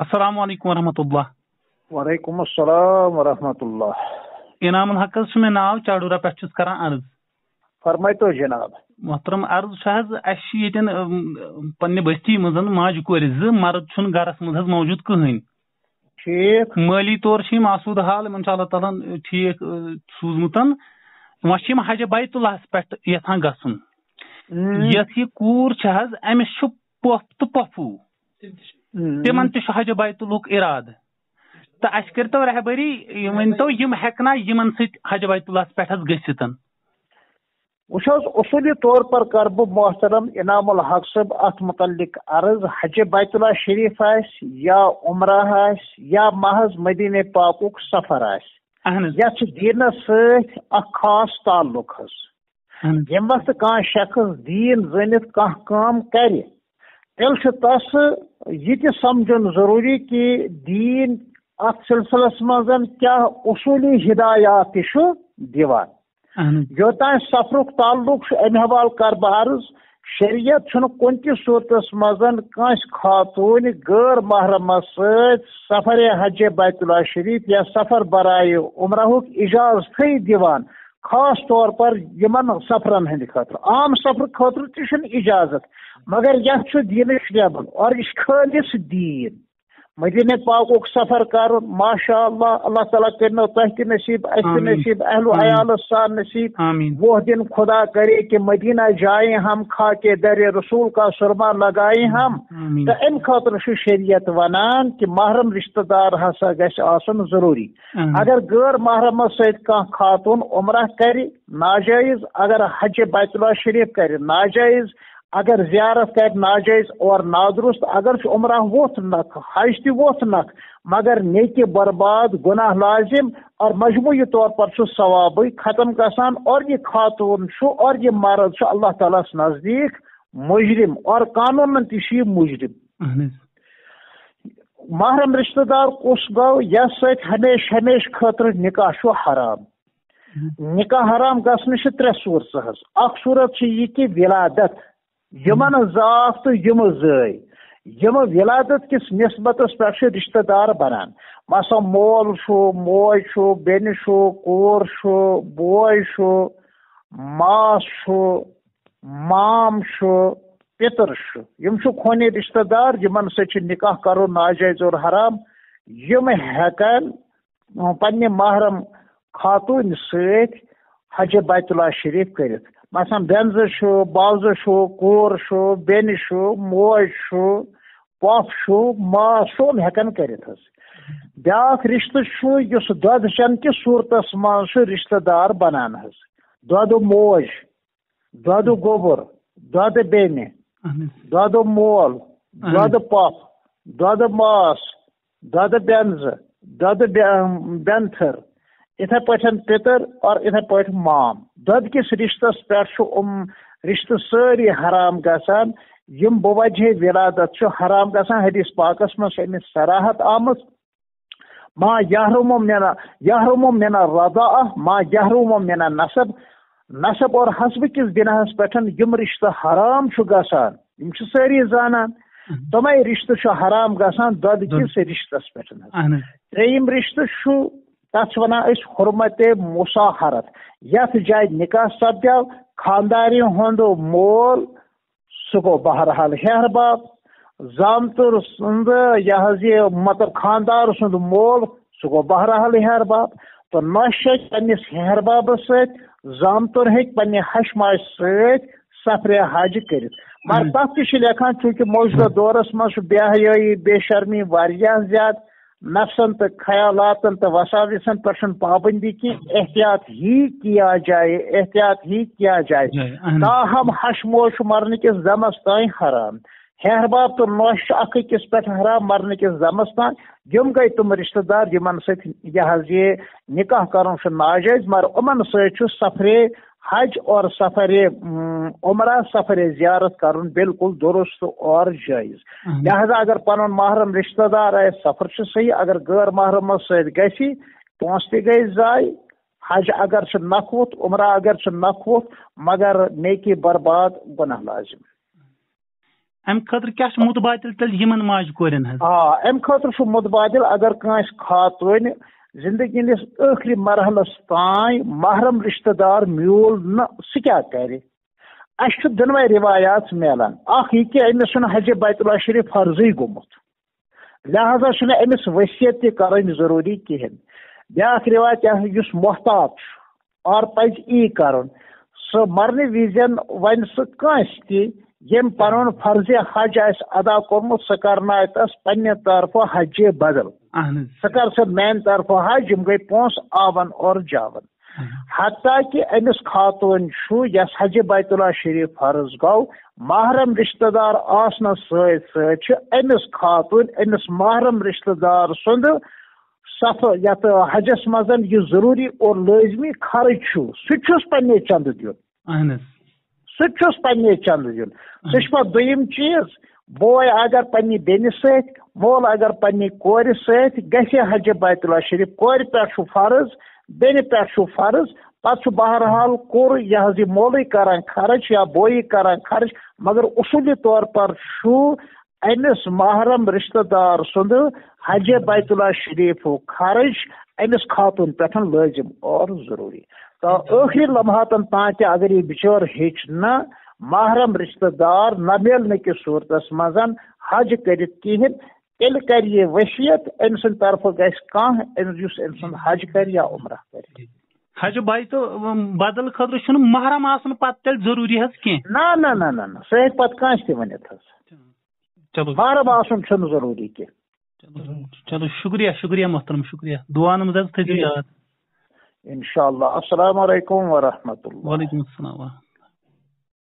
السلام علیکم ورحمۃ اللہ. وعلیکم السلام ورحمۃ اللہ. انعام الحق حظ مےٚ ناو چاڈورا پٮ۪ٹھ چھُس کران عرض. فرمٲیتو جناب. محترم عرض چھُ حظ اَسہِ چھِ ییٚتٮ۪ن پننہِ بستی منٛز ماجہِ کورِ زٕ مرد چھُنہٕ گرس منٛز حظ موجوٗد کٕہٕنۍ. ٹھیک. مٲلی طور چھِ یِم آسوٗدٕ حال یِمن چھُ اللہ تعالیٰ ہن ٹھیٖک سوٗزمُت. وۄنۍ چھِ یِم حجِ بیت اللہس پٮ۪ٹھ یژھان گژھُن. یۄس یہِ کوٗر چھِ حظ أمِس چھُ پۄپھ تہٕ پۄپھوٗ تِمن تہِ چھُ حجِ بیت اللہُک اِرادٕ تہٕ اَسہِ کٔرۍتو رہبری ؤنۍتو یِم ہٮ۪کنا یِمن سۭتۍ حجِ بیت اللہس پٮ۪ٹھ حظ گٔژھِتھ. وٕچھ حظ اصوٗلی طور پر کر بہٕ محترم انعام الحق صٲب اتھ متعلق عرض. حجِ بیت اللہ شریف آسہِ یا عمرہ آسہِ یا محض مدیٖنہ پاکُک سفر آسہِ یتھ چھُ دیٖنس سۭتۍ اکھ خاص تعلق حظ. ییٚمہِ وقتہٕ کانٛہہ شخص دیٖن زٲنِتھ کانٛہہ کٲم کرِ تیٚلہِ چھُ تس یہِ تہِ سمجھُن ضروٗری کہِ دیٖن اتھ سلسلس منٛز کیاہ اصوٗلی ہدایات تہِ چھُ دِوان. یوٚتانۍ سفرُک تعلق چھُ امہِ حوالہٕ کر بہٕ عرض. شریعت چھُنہٕ کُنہِ تہِ صوٗرتس منٛز کٲنٛسہِ خاتوٗنہِ غٲر محرمس سۭتۍ سفر حجِ بیت اللہ شریف یا سفر برایہِ عمرہُک اجازتھٕے دِوان. خاص طور پر یِمن سفرن ہٕنٛدِ خٲطرٕ. عام سفر خٲطرٕ تہِ چھُنہٕ اجازت مگر یتھ چھُ دیٖنٕچ نیبر اور یہِ چھُ خٲلص دیٖن. مدیٖنہ پاکُک سفر کرُن ماشاء اللہ اللہ تعالیٰ کرنو تۄہہِ تہِ نصیٖب اَسہِ تہِ نصیٖب اہل و عیالس سان نصیٖب. وہ دن خدا کرے کہ مدینہ جائیں ہم خاکے در رسول کا سرما لگائیں ہم. تہٕ امہِ خٲطرٕ چھُ شریعت ونان کہ محرم رشتہ دار ہسا گژھِ آسُن ضروٗری. اگر غٲر محرمس سۭتۍ کانٛہہ خاتوٗن عمرہ کرِ ناجٲیز، اگر حجِ بیت اللہ شریف کرِ ناجٲیز، اگر زیارت کر ناجائز اور نادرست، اگر عمرہ ووت نکھ حج تہِ ووت نکھ مگر نیکی برباد گناہ لازم اور مجموعی طور پر چھُ ثوابٕے ختم گژھان. اور یہ خاتون چھُ اور یہ مرد چھُ اللہ تعالیٰ ہس نزدیک مجرم اور قانونن تہِ چھُ یہِ مجرم. محرم رشتہ دار کُس گوٚو یس سۭتۍ ہمیشہ ہمیشہ خٲطرٕ نکاح چھُ حرام. نکاح حرام گژھنہٕ چھِ ترٛےٚ صوٗرتہٕ حظ. اکھ صوٗرت چھِ یہِ کہِ ولادت یِمن زاف تہٕ یِمہٕ زٲے یِمہٕ ولادت کِس نسبتس پٮ۪ٹھ چھِ رشتہ دار بنان. مثلاً مول چھُ موج چھُ بیٚنہِ چھُ کوٗر چھُ بوے چھُ ماس چھُ مام چھُ پِتٕر چھُ. یِم چھِ خوٗنی رشتہ دار یِمن سۭتۍ چھُ نکاح کرُن ناجٲیز اور حرام. یِم ہٮ۪کن پننہِ محرم خاتوٗنہِ سۭتۍ حجِ بیت اللہ شریف کٔرِتھ. مثلاً بینزٕ چھُ باوزٕ چھُ کوٗر چھُ بیٚنہِ چھُ موج چھُ پۄپھ چھُ ماس چھُ یِم ہٮ۪کن کٔرِتھ حظ. بیٛاکھ رشتہٕ چھُ یُس دۄدٕ چٮ۪ن کِس صوٗرتس منٛز چھُ رشتہ دار بنان حظ. دۄدٕ موج، دۄدٕ گوٚبُر، دۄدٕ بیٚنہِ، دۄدٕ مول، دۄدٕ پۄپھ، دۄدٕ ماس، دۄدٕ بینزٕ، دۄدٕ بینتھٕر، یِتھے پٲٹھۍ پِتٕر اور یِتھے پٲٹھۍ مام. دۄدٕ کِس رشتس پٮ۪ٹھ چھُ رشتہٕ سٲری حرام گژھان. یِم بوجہ ولادت چھُ حرام گژھان. حدیث پاکس منٛز چھِ اَمِچ صراحت آمٕژ. ما یحرم من الرضاعہ ما یحرم من النسب. نسب اور حسب کِس بِناہس پٮ۪ٹھ یِم رشتہٕ حرام چھُ گژھان یِم چھِ سٲری زانان. تِمے رشتہٕ چھُ حرام گژھان دۄدٕ کِس رشتس پٮ۪ٹھ. ترٛیٚیِم رشتہٕ چھُ تتھ چھِ ونان أسۍ حرمت مصاہرت. یتھ جایہِ نکاح سپدیو خاندارِ ہُنٛد مول سُہ گوٚو بہرحال ہیہر باب. زامتٕر سُنٛد یہِ مطلب خاندار سُنٛد مول سُہ گوٚو بہرحال ہیہر باب. تہٕ نۄشہِ ہیٚکہِ پننِس ہیہر بابس سۭتۍ، زامتٕر ہیٚکہِ پننہِ ہش ماجہِ سۭتۍ سفرِ حج کٔرِتھ. مگر تتھ تہِ چھِ لیکھان چوٗنکہِ موجودہ دورس منٛز چھُ بے حیٲیی بے شرمی واریاہ زیادٕ. نفسن تہٕ خیالاتن تہٕ وساوسن پٮ۪ٹھ چھُنہٕ پابندی کینٛہہ. احتیاط ہی کیا جائے تاہم ہش موج چھُ مرنہٕ کِس دمس تانۍ حرام. ہیہر باب تہٕ نۄش چھُ اکھ أکِس پٮ۪ٹھ حرام مرنہٕ کِس دمس تانۍ. یِم گٔے تِم رشتہ دار یِمن سۭتۍ یہِ نکاح کرُن چھُ ناجٲیز. مگر یِمن سۭتۍ چھُ سفرِ حج اور سفر عمرہ سفر زیارت کرن بالکل درست اور جائز. لہذا اگر پنن محرم رشتہ دار آسہِ سفر چھُ صحیح. اگر غٲر محرمس سۭتۍ گژھِ پونٛسہٕ تہِ گٔے ضایع. حج اگر چھُ نکھوت عمرہ اگر چھُ نکھوت مگر نیکی برباد گناہ لازم. ام خاطر کیا متبادل تیل یمن ماج کورین حظ ام خاطر متبادل اگر کانس خاتون زندگی ہندس ٲخری مرحلس تان محرم رشتہ دار میول نا سہ کیا کرِ اس دنوے روایات ملان اخ یہ کہ امس حج بیت اللہ شریف فرضی گومت لہذا امس وصیت تہ کرن ضروری کہین بیاکھ روایت اس محتاط اور پز ای کرن سہ مرنے وزن ون سہ کانس تہ یم پنن فرض حج آس ادا کورمت سہ کرنائے تس پنہ طرف حج بدل سہ کر سہ میان طرف حج یم گئی پونس آون اور جاون حتیٰ کہ امس خاتون یس حج بیت اللہ شریف فرض گو محرم رشتہ دار آسنس ست امس خاتون امس محرم رشتہ دار سند سفر یت حجس مزن یہ ضروری اور لازمی خرچ سہ پنہ چند دن سہ پنہ چند دن سہ دویم چیز بوے اگر پنہ بینہ ست مول اگر پنہ کور ست گژھِ حج بیت اللہ شریف کور پہ فرض بینہ پہ فرض پتہ بہرحال کور یہ مولے کران خرچ یا بوئی کران خرچ مگر اصولی طور پر امس محرم رشتہ دار سند حج بیت اللہ شریف خرچ امس خاتون پہ لازم اور ضروری تو آخری لمحاتن تان اگر یہ بچور ہیچ نہ محرم رشتہ دار نہ ملنے کی صورتس مزن حج کرت کہین تیل کر یہ وصیت ام سند طرف گھس کان اس ام سند حج کر یا عمرہ کر حج بیت بدل خاطر چھ محرم آسن پتہ تیل ضروری حظ کی نا سہ ہیک پتہ کانس تہ ونت حظ چلو محرم آسن چھ ضروری کی چلو شکریہ محترم شکریہ دعا نماز تھیو یاد انشاءاللہ السلام علیکم ورحمۃ اللہ وعلیکم السلام